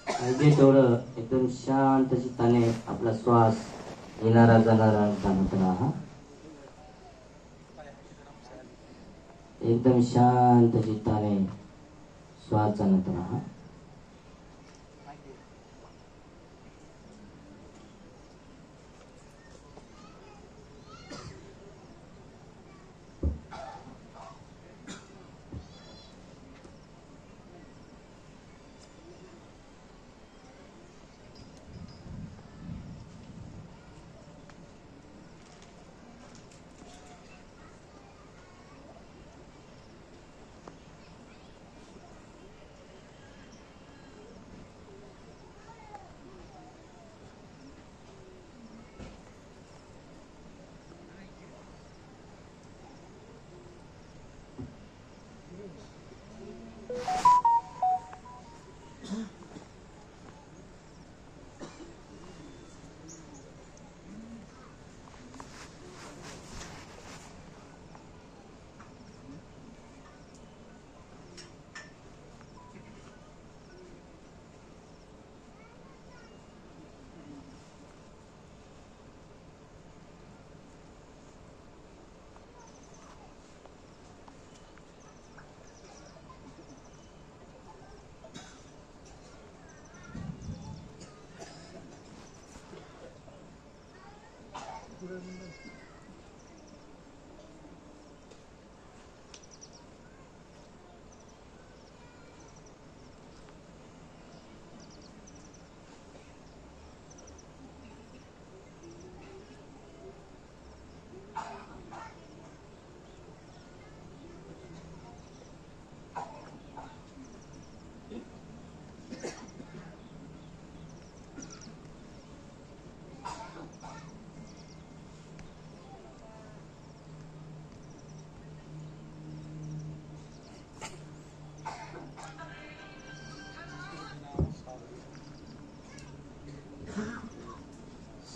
पाहिजे तेवढं एकदम शांत चित्ताने आपला श्वास येणारा जाणारा जाणत राहा. एकदम शांत चित्ताने श्वास जाणत राहा.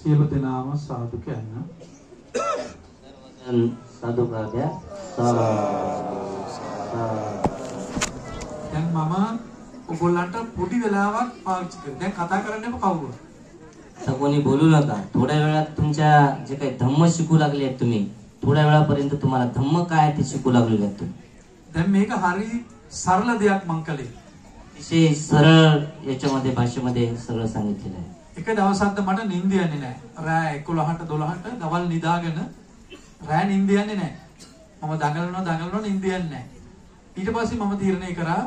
සියලු දෙනාම සාදු කියන්න. සාදු ප්‍රාර්ථය. දැන් මම ඔයගොල්ලන්ට පොඩි වෙලාවක් පාවිච්චි කරා. දැන් कथा කරන්නකො කවුරුද? आता कोणी बोलू नका. थोड्या वेळात तुमच्या जे काही धम्म शिकू लागले आहेत तुम्ही, थोड्या वेळापर्यंत तुम्हाला धम्म काय ते शिकू लागलेले आहेत तुम्ही. දැන් මේක හරි සරල දෙයක් මං කළේ. अतिशय सरळ याच्यामध्ये भाषेमध्ये सरळ सांगितलेलं आहे. එක දවසක් මට නිින්ද යන්නේ නැහැ. රෑ 11ට 12ට දවල් නිදාගෙන රෑ නිින්ද යන්නේ නැහැ. මම දඟලනවා නිින්ද යන්නේ නැහැ. ඊට පස්සේ මම තීරණය කරා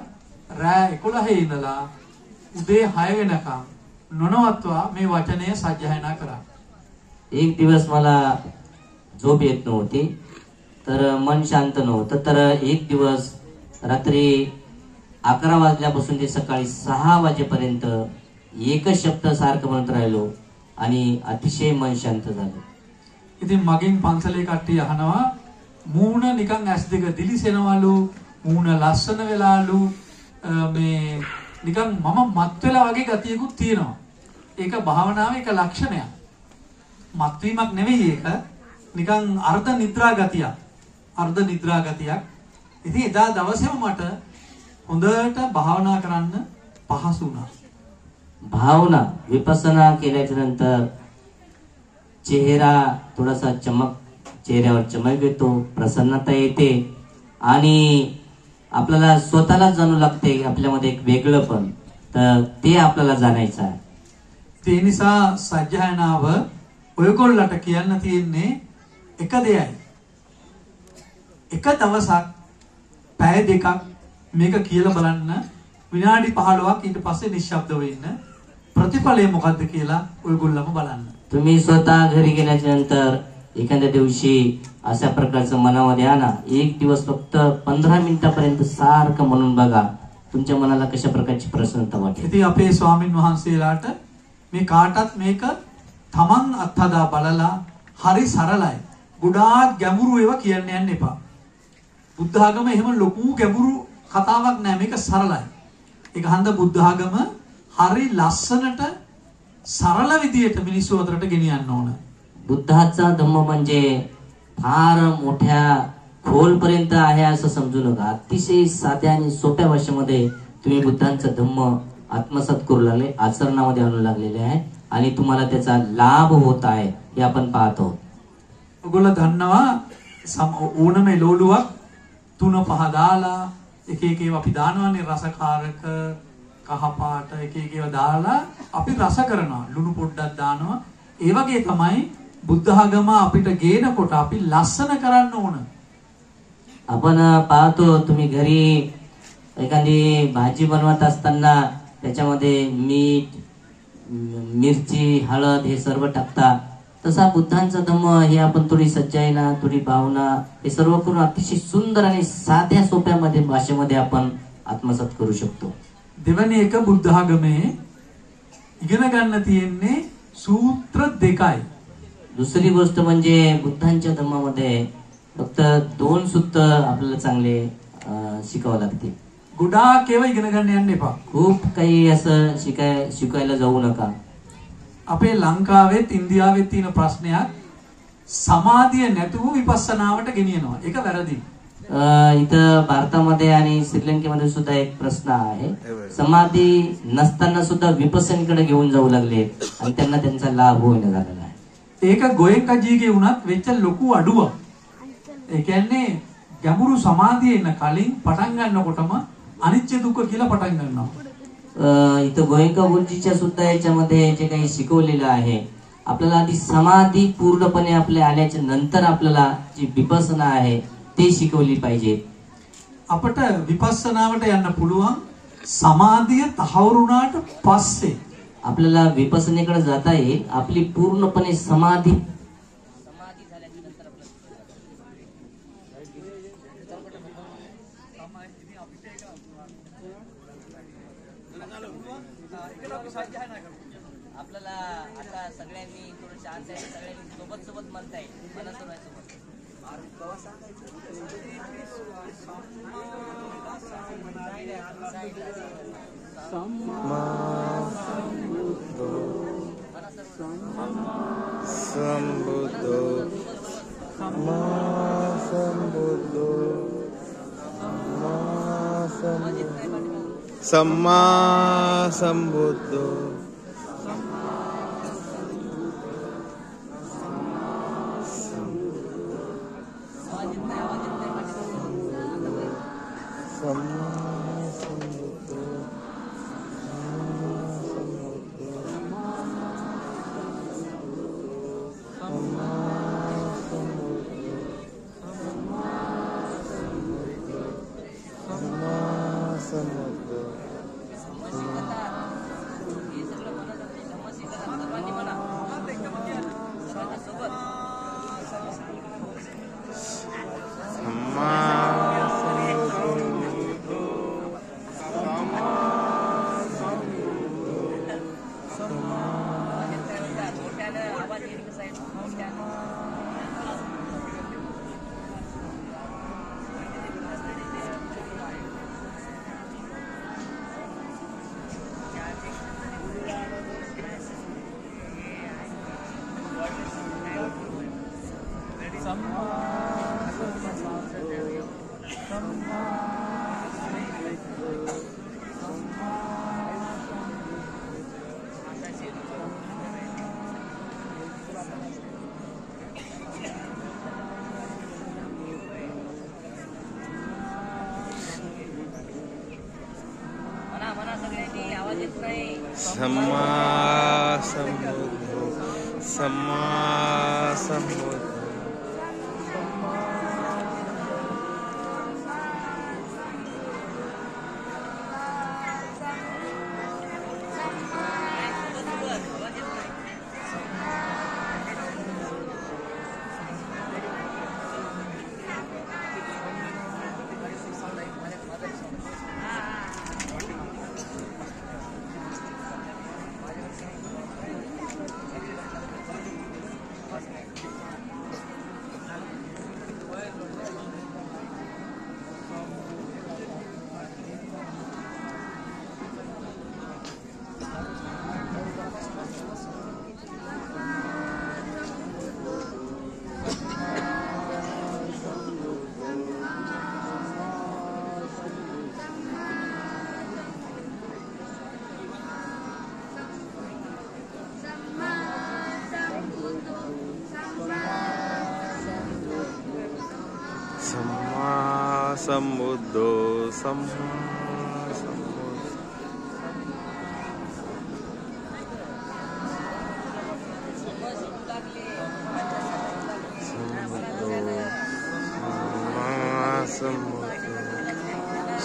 රෑ 11 ඉඳලා උදේ 6 වෙනකම් නොනවත්වා මේ වචනය සජ්ජායනා කරා. एक दिवस मला झोप येत नव्हती, तर मन शांत नव्हतं. तर एक दिवस रात्री 11 वाजल्यापासून ते सकाळी 6 वाजेपर्यंत एकच शब्द सारखं म्हणत राहिलो आणि अतिशय मन शांत झालं. ඉතින් මගෙන් පන්සලේ කට්ටිය අහනවා මූණ නිකන් ඇස් දෙක දිලිසෙනවලු, මූණ ලස්සන වෙලාලු, මේ නිකන් මම මත් වෙලා වගේ ගතියකුත් තියෙනවා. ඒක භාවනාවේ එක ලක්ෂණයක්. මත් වීමක් නෙවෙයි ඒක. නිකන් අර්ධ නිද්‍රා ගතියක්. ඉතින් එදා දවසේම මට හොඳට භාවනා කරන්න පහසු වුණා. भावना विपස්සනා केल्याच्या नंतर चेहरा थोडासा चेहऱ्यावर चमक येतो, प्रसन्नता येते आणि आपल्याला स्वतःला जाणू लागते आपल्यामध्ये एक वेगळंपण. तर ते आपल्याला जाणायचं आहे. ඒ නිසා සජ්ජායනාව ඔයගොල්ලන්ට කියන්න තියෙන්නේ එක දෙයයි. එක දවසක් පැය දෙකක් මේක කියලා බලන්න, විනාඩි 15ක් ඊට පස්සේ නිශ්ශබ්දව ඉන්න. प्रतिफल මොකද්ද කියලා ඔයගොල්ලම බලන්න. तुम्ही स्वतः घरी गेल्याच्या नंतर एखाद्या दिवशी अशा प्रकारचं मनामध्ये आणा. एक दिवस फक्त 15 मिनिटापर्यंत सारखं म्हणून बघा, तुमच्या मनाला कशा प्रकारची प्रसन्नता वाटेल. ඉතින් අපේ ස්වාමින් වහන්සේලාට මේ කාටත් මේක තමන් අත්හදා බලලා හරි සරලයි. ගොඩාක් ගැඹුරු ඒවා කියන්න යන්න එපා. බුද්ධ ආගම එහෙම ලොකු ගැඹුරු කතාවක් නෑ. මේක සරලයි. ඒක හන්ද බුද්ධ ආගම හරි ලස්සනට සරල විදියට මිනිස්සු අතරට ගෙනියන්න ඕන. बुद्धाचा धम्म म्हणजे फार मोठ्या खोलपर्यंत आहे असं समजू नका. अतिशय साध्या आणि सोप्या भाषेमध्ये तुम्ही बुद्धांचा धम्म आत्मसात करू लागले, आचरणामध्ये आणू लागलेले आहे आणि तुम्हाला त्याचा लाभ होत आहे हे आपण पाहतो. ඔයගොල්ලෝ දන්නවා ඕනම එළවලුවක් 3-5 දාලා එක එක ඒවා අපි දානවානේ රසකාරක කහ පාට එක එක ඒවා දාලා අපි රස කරනවා. ලුණු පොඩ්ඩක් දානවා. ඒ වගේ තමයි බුද්ධ ආගම අපිට ගේනකොට අපි ලස්සන කරන්න ඕන. आपण पाहतो तुम्ही घरी एखादी भाजी बनवत असताना त्याच्यामध्ये मीठ, मिरची, हळद हे सर्व टाकता. तसा बुद्धांचा धम्म हे आपण थोडी सज्जायना, थोडी भावना हे सर्व करून अतिशय सुंदर आणि साध्या सोप्यामध्ये भाषेमध्ये आपण आत्मसात करू शकतो. දෙවැනි එක බුද්ධ ආගමේ ඉගෙන ගන්න තියෙන්නේ සූත්‍ර 2යි. दुसरी गोष्ट म्हणजे बुद्धांच्या धम्मामध्ये फक्त 2 सूत्र आपल्याला चांगले शिकावं लागते. ගොඩාක් ඒවා ඉගෙන ගන්න යන්න එපා. खूप काही असं शिकायला जाऊ नका. අපේ ලංකාවෙත් ඉන්දියාවෙත් තියෙන ප්‍රශ්නයක් සමාධිය නැතුව විපස්සනාවට ගෙනියනවා. ඒක වැරදි. इथं भारतामध्ये आणि श्रीलंकेमध्ये सुद्धा एक प्रश्न आहे. समाधी नसताना सुद्धा विपස්සनाकडे घेऊन जाऊ लागले आणि त्यांना त्यांचा लाभ होईना झालेला आहे. ඒක ගෝයන්කජීගේ වුණත් වෙච්ච ලොකු අඩුවක්. ඒ කියන්නේ ගැඹුරු සමාධිය එන කලින් පටන් ගන්නකොටම අනිත්‍ය දුක්ඛ කියලා पटंग गणना. इथं गोयंका गुरुजीच्या सुद्धा याच्यामध्ये जे काही शिकवलेलं आहे, आपल्याला आधी समाधी पूर्णपणे आपल्या आल्याच्या नंतर आपल्याला जी विपස්සना आहे ते शिकवली पाहिजे. අපට විපස්සනාවට යන්න පුළුවන් සමාධිය තහවුරුනාට පස්සේ. आपल्याला विपස්සनेकडे जाता येईल आपली पूर्णपणे समाधी आपल्याला आता सगळ्यांनी थोडं शांत आहे, सगळ्यांनी सोबत सोबत म्हणताय मला सोबत सम्मा संबुद्धो सम्मा संबुद्धो सम्मा संबुद्धो sambuddho samma sambuddho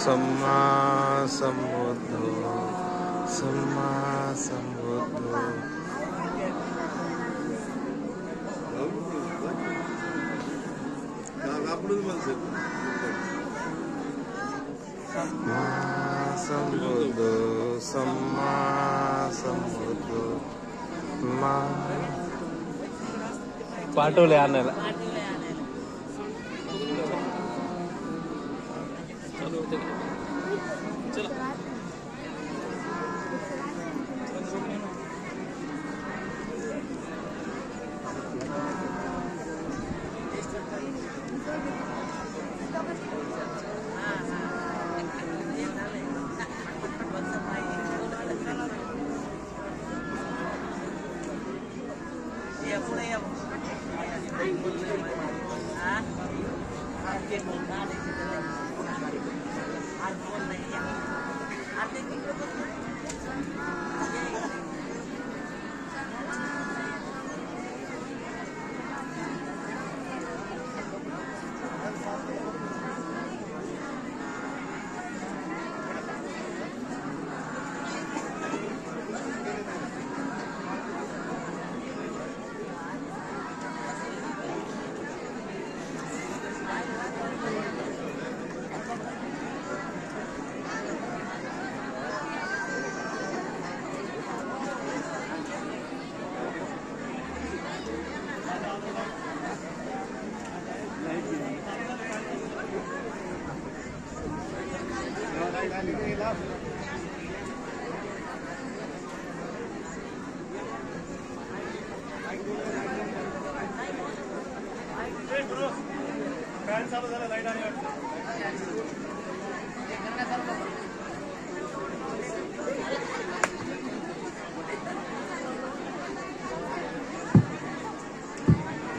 samma sambuddho samma sambuddho sambuddho samma sambuddho ma पाठवले आणायला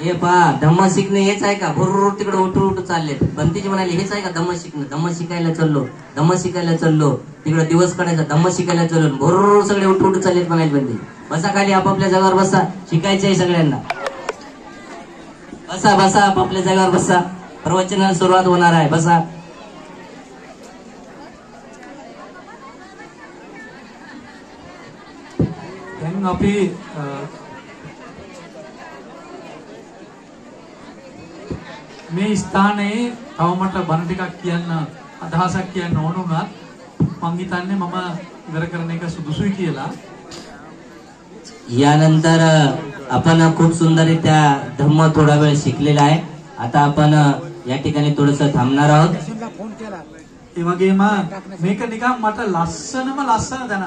हे पहा धम्म शिकणं हेच आहे का? भुर्र तिकडे उठून उठून चालले. बंतीजी म्हणाले हेच आहे का धम्म शिकणं? धम्म शिकायला चाललो, धम्म शिकायला चाललो, तिकडे दिवस काढायचा, धम्म शिकायला चाललो, भुर्र सगळे उठून उठून चाललेत म्हणाले बंती. बसा खाली, आपापल्या जागावर बसा, शिकायचं आहे सगळ्यांना. बसा बसा, आपापल्या जागावर बसा, प्रवचनाला सुरुवात होणार आहे. बसा. අපි මේ ස්ථානයේ තව මට බණ ටිකක් කියන්න අදහසක් කියන්න ඕන උනත් මං හිතන්නේ මම ඉවර කරන එක සුදුසුයි කියලා. यानंतर आपण खूप सुंदररित्या धम्म थोडा वेळ शिकलेला आहे. आता आपण या ठिकाणी थोडस थांबणार आहोत. ඒ වගේම මේක නිකන් මට ලස්සනම ලස්සන දැන.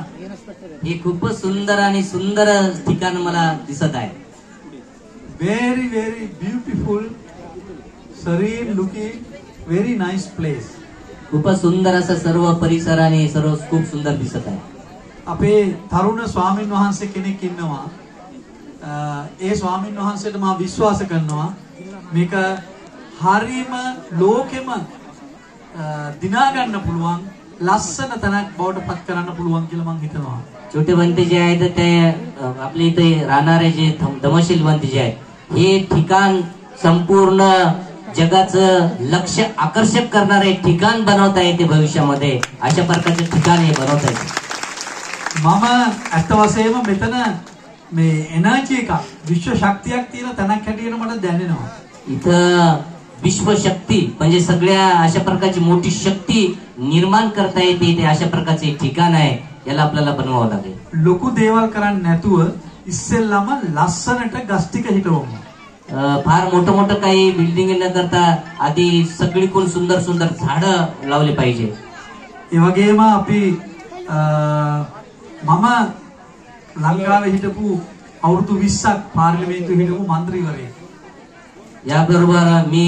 हे खूपच सुंदर आणि सुंदर ठिकाण मला दिसत आहे. Very very beautiful, serene looking, very nice place. खूपच सुंदर असं सर्व परिसर आणि सर्व खूप सुंदर दिसत आहे. අපේ තරුණ ස්වාමින් වහන්සේ කෙනෙක් ඉන්නවා. ඒ ස්වාමින් වහන්සේට මම විශ්වාස කරනවා මේක හරීම ලෝකෙම දිනා ගන්න පුළුවන් ලස්සන තැනක් බවට පත් කරන්න පුළුවන් කියලා මම හිතනවා. छोटे बंती जे आहेत ते आपल्या इथे राहणारे जे धमशील बंती जे आहेत हे ठिकाण संपूर्ण जगाचं लक्ष आकर्षक करणारे ठिकाण बनवता येते भविष्यामध्ये. अशा प्रकारचे ठिकाण हे बनवता येते. මම ඇත්ත වශයෙන්ම මෙතන මේ එනර්ජි එක විශ්ව ශක්තියක් තියෙන තැනක් හැටියට මට දැනෙනවා. इथं विश्वशक्ती म्हणजे सगळ्या अशा प्रकारची मोठी शक्ती निर्माण करता येते. ते अशा प्रकारचे ठिकाण आहे. याला आपल्याला बनवावं लागेल. ලොකු දේවල් කරන්නේ නැතුව ඉස්සෙල්ලාම ලස්සනට ගස් ටික හිටවමු. फार मोठं मोठं काही बिल्डिंग न करता आधी सगळीकडून सुंदर सुंदर झाडं लावले पाहिजे. ඒ වගේම අපි මම ලංකාවේ හිටපු අවුරුදු 20ක් පාර්ලිමේන්තුවේ හිටපු മന്ത്രിවරයෙක්. याबरोबर मी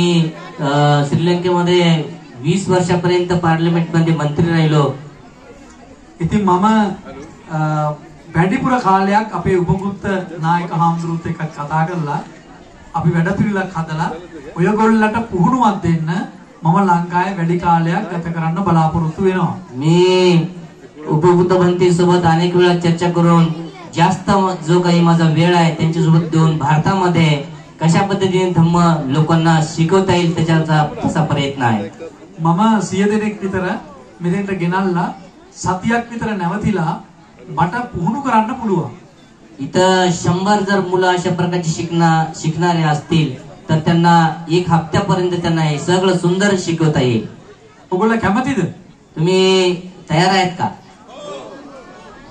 श्रीलंकेमध्ये 20 वर्षापर्यंत पार्लिमेंट मध्ये मंत्री राहिलो. ඉතින් මම වැඩිපුර කාලයක් අපේ උපගුප්ත නායක හාමුදුරුවොත් එක්ක කතා කරලා අපි වැඩපිළිවෙලක් හදලා ඔයගොල්ලන්ට පුහුණුවක් දෙන්න මම ලංකාවේ වැඩි කාලයක් ගත කරන්න බලාපොරොත්තු වෙනවා. मी उपबुद्धपंथी सोबत अनेक वेळा चर्चा करून जास्त जो काही माझा वेळ आहे त्यांच्यासोबत देऊन भारतामध्ये कशा पद्धतीने धम्म लोकांना शिकवता येईल त्याच्याचा तसा प्रयत्न आहे. මම 100 දෙනෙක් විතර මෙතෙන්ට ගෙනල්ලා සතියක් විතර නැවතිලා මට පුහුණු කරන්න පුළුවන්. इथं 100 जर मुलं अशा प्रकारची शिकणारे असतील तर त्यांना एक हप्त्यापर्यंत त्यांना हे सगळं सुंदर शिकवता येईल. ඔයගොල්ලෝ කැමතිද? तुम्ही तयार आहेत का?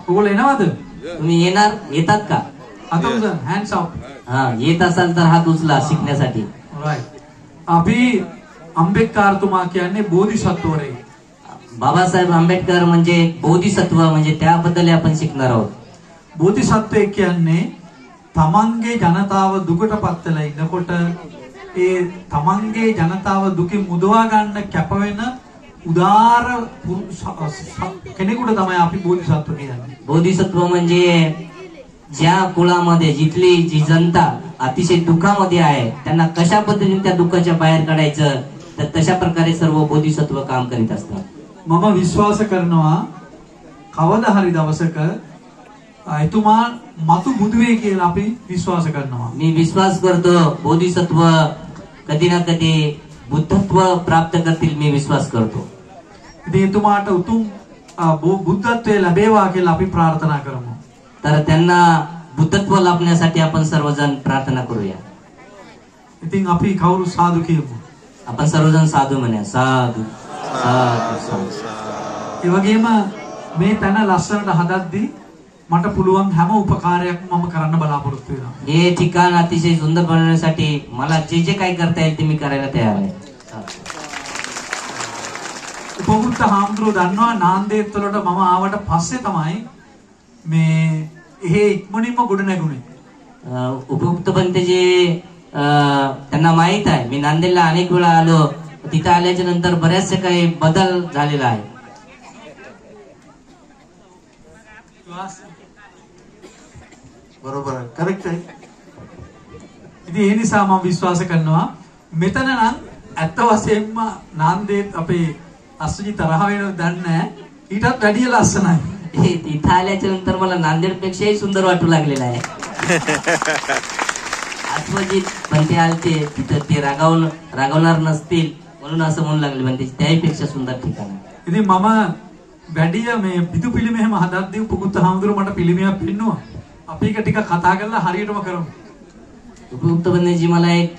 ඔයගොල්ලෝ එනවද? तुम्ही येतात का? අත උසන් hands up. हा, येत असाल तर हात उचला शिकण्यासाठी. right. අපි අම්බෙක්කාරතුමා කියන්නේ බෝධිසත්වවරේ. बाबासाहेब आंबेडकर म्हणजे बोधिसत्व म्हणजे त्याबद्दल आपण शिकणार आहोत. බෝධිසත්වයෙක් කියන්නේ තමන්ගේ ජනතාව දුකටපත් වෙලා ඉන්නකොට ඒ තමන්ගේ ජනතාව දුකින් මුදවා ගන්න කැප වෙන උදාර කෙනෙකුට තමයි අපි බෝධිසත්ව කියන්නේ. बोधिसत्व म्हणजे ज्या कुळामध्ये जिथली जी जनता अतिशय दुःखामध्ये आहे त्यांना कशा पद्धतीने त्या दुःखाच्या बाहेर काढायचं तर तशा प्रकारे सर्व बोधिसत्व काम करीत असतात. මම විශ්වාස කරනවා කවදා හරි දවසක එතුමා මතු බුදු වෙයි කියලා අපි විශ්වාස කරනවා. मी विश्वास करतो बोधिसत्व कधी ना कधी बुद्धत्व प्राप्त करतील मी विश्वास करतो. ඉතින් එතුමාට උතුම් බුද්ධත්වයේ ලැබේවා කියලා අපි ප්‍රාර්ථනා කරමු. तर त्यांना बुद्धत्व लाभण्यासाठी आपण सर्वजण प्रार्थना करूया. ඉතින් අපි කවුරු සාදු කියමු. आपण सर्वजण साधू म्हणूया. साधू साधू साधू. ඒ වගේම මේ තැන ලස්සනට හදද්දී මට පුළුවන් හැම උපකාරයක්ම මම කරන්න බලාපොරොත්තු වෙනවා. हे ठिकाण अतिशय सुंदर बनवण्यासाठी मला जे जे काही करता येईल ते मी करायला तयार आहे. උපමුක්ත හාමුදුරුවෝ දන්නවා නාන්දේත් වලට මම ආවට පස්සේ තමයි මේ එහෙ ඉක්මනින්ම ගොඩ නැගුණේ. उपयुक्तपंत जे त्यांना माहित आहे मी नांदेडला अनेक वेळा आलो. तिथे आल्याच्या नंतर बऱ्याचशा काही बदल झालेला आहे. बरोबर आहे, करेक्ट आहे. ඉතින් ඒ නිසා මම විශ්වාස කරනවා මෙතන නම් ඇත්ත වශයෙන්ම නාන්දේත් අපේ අස්සජි තරහ වෙනවද දන්නේ නැහැ. ඊටත් වැඩිය ලස්සනයි. इथं आल्याच्या नंतर मला नांदेड पेक्षाही सुंदर वाटू लागलेलं आहे. आत्मजित पण ते आलते तिथं ते रागवणार नसतील म्हणून असं म्हणू लागले पण त्याही पेक्षा सुंदर ठिकाण आहे. ඉතින් මම වැඩිය මේ පිටු පිළිමෙහෙම හදද්දී උපකුත් හාමුදුරුවෝ මට පිළිමයක් පෙන්නුවා. අපි එක ටික කතා කරලා හරියටම කරමු. उपयुक्तपणे मला एक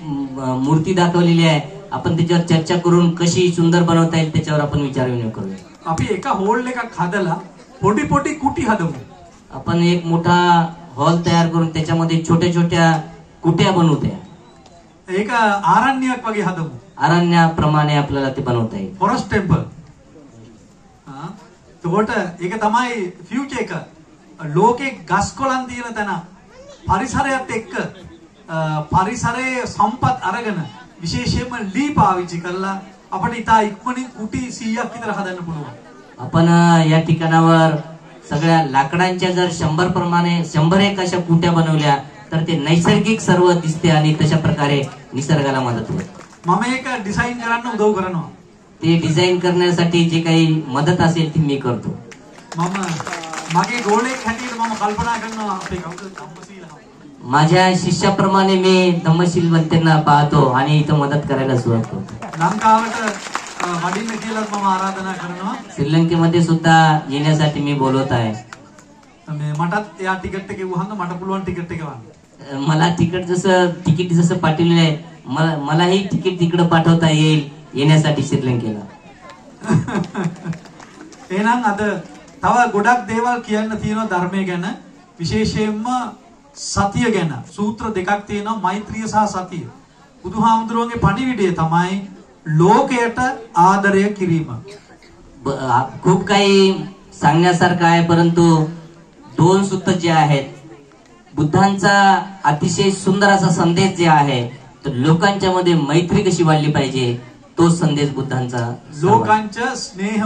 मूर्ती दाखवलेली आहे. आपण त्याच्यावर चर्चा करून कशी सुंदर बनवता येईल त्याच्यावर आपण विचार विनिमय करूया. අපි එක හෝල් එකක් හදලා පොඩි पॉटी कुटी हदमू. आपण एक मोठा हॉल तयार करून त्याच्यामध्ये छोट्या छोट्या कुट्या बनवूया. ඒක ආරණ්‍යයක් වගේ හදමු. अरण्याप्रमाणे आपल्याला ते बनवता येईल. Forest temple. එතකොට ඒක තමයි ෆියුචර් එක. ලෝකේ ගස් කොළන් තියෙන තැන පරිසරයත් එක්ක පරිසරයේ සම්පත් අරගෙන විශේෂයෙන්ම ලී පාවිච්චි කරලා අපිට ඉතා ඉක්මනින් කුටි 100ක් විතර හදන්න පුළුවන්. आपण या ठिकाणावर सगळ्या लाकडांच्या जर 100 अशा कुट्या बनवल्या तर ते नैसर्गिक सर्व दिसते आणि तशा प्रकारे निसर्गाला मदत होते. මම ඒක ඩිසයින් කරන්න උදව් කරනවා. ते डिझाईन करण्यासाठी जे काही मदत असेल ती मी करतो. මම මගේ ගෝලෙක් හැටියට මම කල්පනා කරනවා අපේ කවුද ධම්මශීල. माझ्या शिष्याप्रमाणे मी धम्मशील वंतेंना पाहतो आणि इथं मदत करायला सुरुवात करतो. ලංකාවට වඩින්න කියලා මම ආරාධනා කරනවා. श्रीलंकेमध्ये सुद्धा येण्यासाठी मी बोलवत आहे. මේ මටත් එයා ටිකට් එක වහන්න මට පුළුවන් ටිකට් එක වහන්න. मला तिकीट जसं पाठवलेलं आहे मलाही तिकीट तिकडे पाठवता येईल येण्यासाठी श्रीलंकेला. එහෙනම් අද තව ගොඩක් දේවල් කියන්න තියෙනවා ධර්මය ගැන. විශේෂයෙන්ම සතිය ගැන. සූත්‍ර දෙකක් තියෙනවා මෛත්‍රිය සහ සතිය. බුදුහාමුදුරුවන්ගේ පණිවිඩය තමයි लोकයට आदरය කිරීම. खूप काही सांगण्यासारखं आहे परंतु 2 सूत्र जे आहेत बुद्धांचा अतिशय सुंदर असा संदेश जे आहे तर लोकांच्या मध्ये मैत्री कशी वाढली पाहिजे तो संदेश बुद्धांचा. लोकांचा स्नेह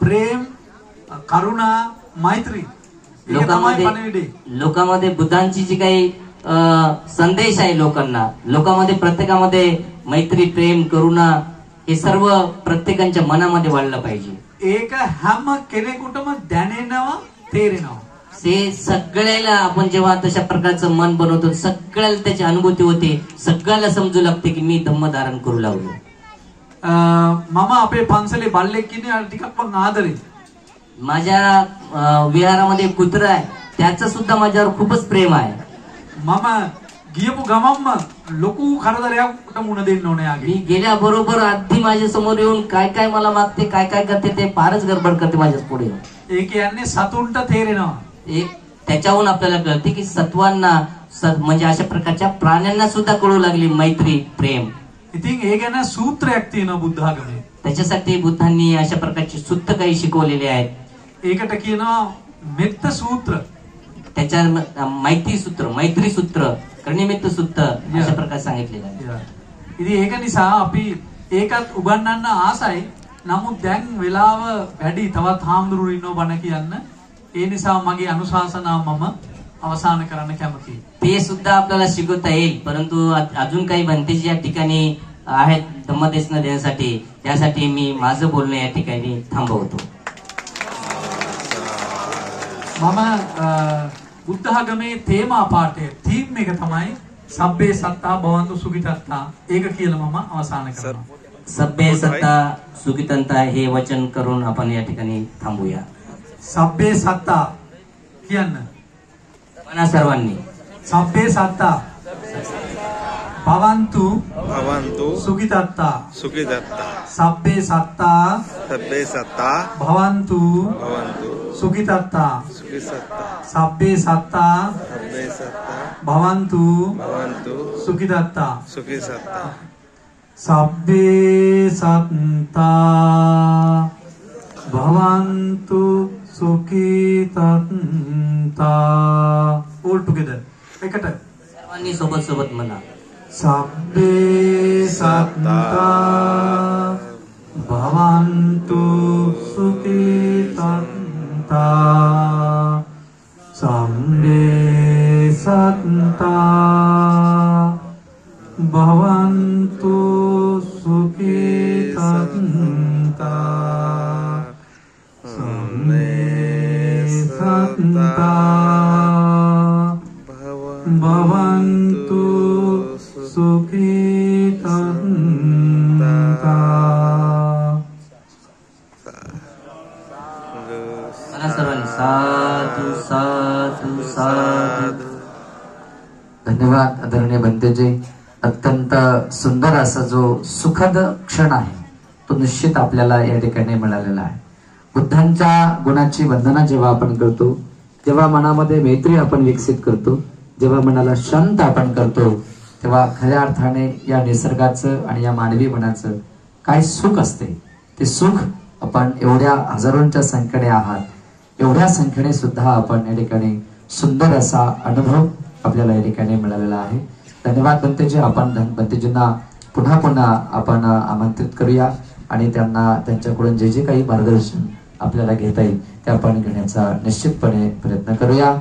प्रेम करुणा मैत्री लोकांमध्ये बुद्धांची जी काही संदेश आहे लोकांमध्ये प्रत्येकामध्ये मैत्री प्रेम करुणा हे सर्व प्रत्येकाच्या मनामध्ये वाढलं पाहिजे. ඒක හැම කෙනෙකුටම දැනෙනවා තේරෙනවා. ते सगळ्याला आपण जेव्हा तशा प्रकारचं मन बनवतो सगळ्याला त्याची अनुभूती होते, सगळ्याला समजू लागते की मी धम्म धारण करू लागलो. මම අපේ පන්සලේ බල්ලෙක් ඉන්නේ අර ටිකක් මං ආදරේ. माझ्या विहारामध्ये एक कुत्रा आहे, त्याचं सुद्धा माझ्यावर खूपच प्रेम आहे. මම ගියපු ගමම්ම ලොකු කරදරයකට මුණ දෙන්න ඕනේ යාගේ. मी गेल्या बरोबर आधी माझ्या समोर येऊन काय काय मला मागते, काय काय करते ते फारच गडबड करते माझ्या पुढे. ඒ කියන්නේ සතුන්ට තේරෙනවා. एक त्याच्याहून आपल्याला कळते की सत्वांना म्हणजे अशा प्रकारच्या प्राण्यांना सुद्धा कळू लागली मैत्री, प्रेम. ඉතින් ඒ ගැන සූත්‍රයක් තියෙනවා බුද්ධ ආගමේ. त्याच्यासाठी बुद्धांनी अशा प्रकारची सूत्र काही शिकवलेले आहेत. ඒකට කියනවා මෙත්ත සූත්‍ර. त्याच्या मैत्री सूत्र, करणिमित्त सूत्र अशा प्रकारे सांगितलेलं आहे. ඉතින් ඒක නිසා අපි ඒකත් උගන්වන්න ආසයි. නමුත් දැන් වෙලාව වැඩි, තවත් හාමුදුරුවෝ ඉන්නව බණ කියන්න. ඒ නිසා මගේ අනුශාසනාව මම අවසන් කරන්න කැමතියි. ते सुद्धा आपल्याला शिकवता येईल, परंतु अजून काही भंतेजी या ठिकाणी आहेत धम्मदेशन देण्यासाठी, त्यासाठी मी माझं बोलणं या ठिकाणी थांबवतो. මම බුද්ධ ආගමේ තේමා පාඨය තීම් එක තමයි සබ්බේ සත්තා භවන්තු සුඛිතත්තා. ඒක කියලා මම අවසන් කරනවා. सभ्य सत्ता सुखितंता हे वचन करून आपण या ठिकाणी थांबूया. සබ්බේ සත්තා කියන්න. म्हणा सर्वांनी. සබ්බේ සත්තා භවන්තු भवन्तु සුඛිතත්තා. सुखिदत्ता සබ්බේ සත්තා सब्बे सत्ता භවන්තු भवन्तु සුඛිතත්තා. सुखिसत्ता සබ්බේ සත්තා सब्बे सत्ता භවන්තු भवन्तु සුඛිතත්තා. सुखिसत्ता සබ්බේ සත්තා භවන්තු සුඛිතත්තා. all together එකට. सर्वांनी सोबत सोबत म्हणा. සබ්බේ සත්තා භවන්තු සුඛිතත්තා. සබ්බේ සත්තා භවන්තු සුඛිතත්තා. සබ්බේ සත්තා භවන්තු සුඛිතත්තා. म्हणा सर्वांनी साधू साधू साधू. धन्यवाद आदरणीय बंतेजी. अत्यंत सुंदर असा जो सुखद क्षण आहे तो निश्चित आपल्याला या ठिकाणी मिळालेला आहे. बुद्धांच्या गुणाची वंदना जेव्हा आपण करतो, जेव्हा मनामध्ये मैत्री आपण विकसित करतो, जेव्हा मनाला शांत आपण करतो, तेव्हा खऱ्या अर्थाने या निसर्गाचं आणि या मानवी मनाचं काय सुख असते. ते सुख आपण एवढ्या हजारोंच्या संख्येने आहात, एवढ्या संख्येने सुद्धा आपण या ठिकाणी सुंदर असा अनुभव आपल्याला या ठिकाणी मिळालेला आहे. धन्यवाद बंतेजी. आपण बंतेजींना पुन्हा पुन्हा आपण आमंत्रित करूया आणि त्यांना त्यांच्याकडून जे जे काही मार्गदर्शन आपल्याला घेता येईल ते आपण घेण्याचा निश्चितपणे प्रयत्न करूया.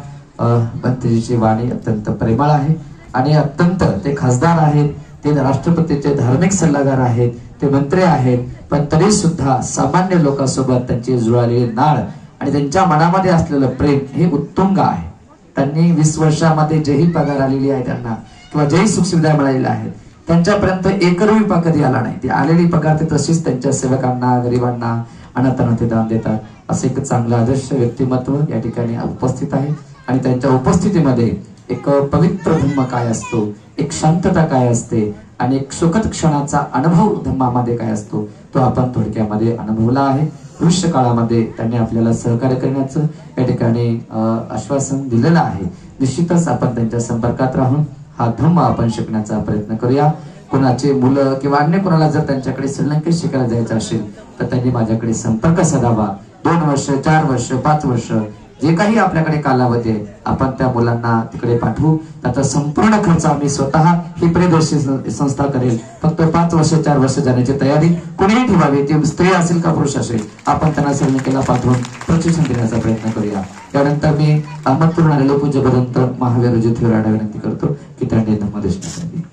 बंतेजीची वाणी अत्यंत प्रेमळ आहे आणि अत्यंत ते खासदार आहेत, ते राष्ट्रपतीचे धार्मिक सल्लागार आहेत, ते मंत्री आहेत, पण तरी सुद्धा सामान्य लोकांसोबत त्यांची जुळालेली नाळ आणि त्यांच्या मनामध्ये असलेलं प्रेम हे उत्तुंग आहे. त्यांनी 20 वर्षामध्ये जेही पगार आलेली आहे त्यांना किंवा जेही सुखसुविधा मिळालेल्या आहेत त्यांच्यापर्यंत एक रुपया कधी आला नाही. ती आलेली पगार ते तशीच त्यांच्या सेवकांना, गरिबांना, अनाथांना ते दान देतात. असं एक चांगलं आदर्श व्यक्तिमत्व या ठिकाणी उपस्थित आहे आणि त्यांच्या उपस्थितीमध्ये एक पवित्र धम्म काय असतो, एक शांतता काय असते आणि एक सुखद क्षणाचा अनुभव धम्मामध्ये काय असतो तो आपण थोडक्यामध्ये अनुभवला आहे. भविष्य काळामध्ये त्यांनी आपल्याला सहकार्य करण्याचं या ठिकाणी आश्वासन दिलेलं आहे. निश्चितच आपण त्यांच्या संपर्कात राहून हा धम्म आपण शिकण्याचा प्रयत्न करूया. कोणाचे मुलं किंवा अन्य कोणाला जर त्यांच्याकडे श्रीलंकेत शिकायला जायचं असेल तर त्यांनी माझ्याकडे संपर्क साधावा. 2 वर्ष, 4 वर्ष, 5 वर्ष जे काही आपल्याकडे कालावधी आहे आपण त्या मुलांना तिकडे पाठवू. त्याचा संपूर्ण खर्च आम्ही स्वतः ही प्रियदर्शी संस्था करेल. फक्त 5 वर्ष, 4 वर्ष जाण्याची तयारी कोणीही ठेवावी, ती स्त्री असेल का पुरुष असेल, आपण त्यांना श्रीलंकेला पाठवून प्रशिक्षण देण्याचा प्रयत्न करूया. यानंतर मी अहमदपूर आलेलो पूज्य भदंत महावीर थोराडा विनंती करतो की त्यांनी धम्मदेशनासाठी